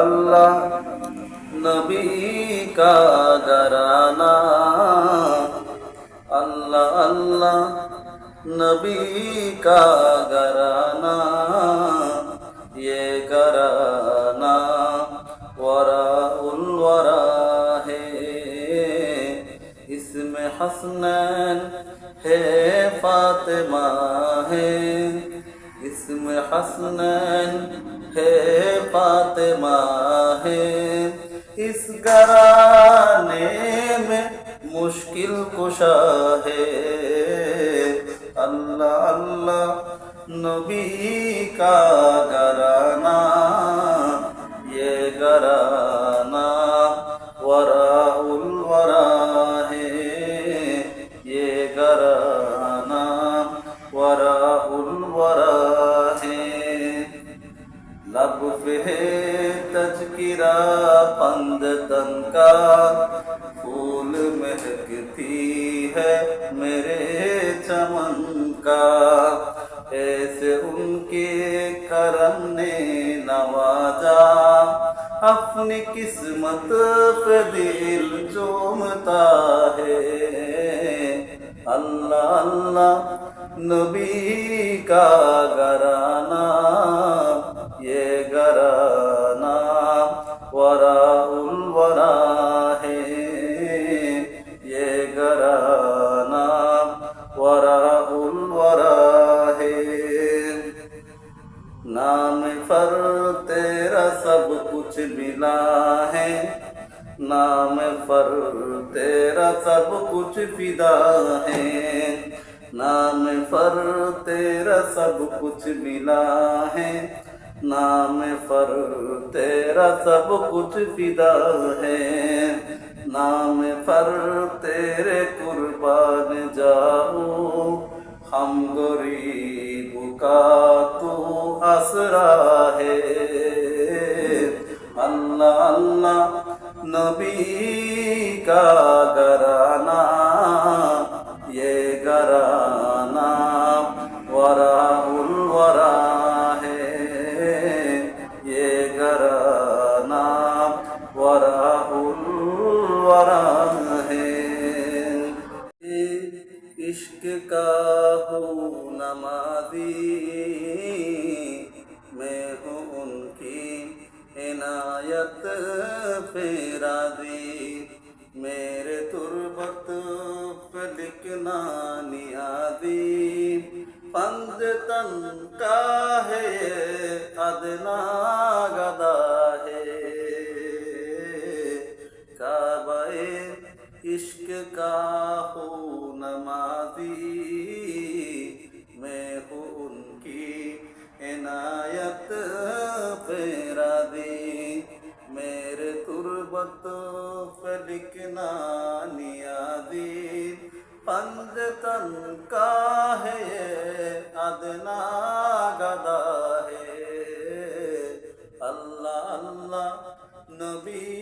अल्लाह नबी का घराना, अल्लाह अल्लाह नबी का घराना, ये घराना वराउल वरा है। इसमें हसनैन है, फातिमा है, इसमें हसनैन है, फातिमा है। इस घराने में मुश्किल कुशा है। अल्लाह अल्लाह नबी का घराना, ये घराना वराउल वरा है, ये घराना वराउल वरा है। लब पे तज़किरा पंदतन का, फूल महकती है मेरे चमन का। ऐसे उनके करम ने नवाजा, अपनी किस्मत पे दिल चूमता है। अल्लाह अल्लाह नबी का घराना, ये घराना वराउल वरा है, ये घराना वराउल वरा है। नाम पर तेरा सब कुछ मिला है, नाम पर तेरा सब कुछ फिदा है। नाम पर तेरा सब कुछ मिला है, नाम पर तेरा सब कुछ फिदा है। नाम पर तेरे कुर्बान जाऊं, हम गरीब का तू आसरा है। अल्लाह अल्लाह नबी का घराना, ये घराना वराउल वरा है, ये घराना वराउल वरा है। इश्क का हूँ नमाज़ी, मैं हूँ उनकी इनायत पे राज़ी। मेरे तुर्बत पे लिखना नियाज़ी, पंजतन का है अदना गदा है। काबाए इश्क का हूँ नमाज़ी, मैं हूँ उनकी इनायत पे राज़ी। मेरे तुर्बत पे लिखना नियाज़ी, पंजतन का है अदना गदा है। अल्लाह अल्लाह नबी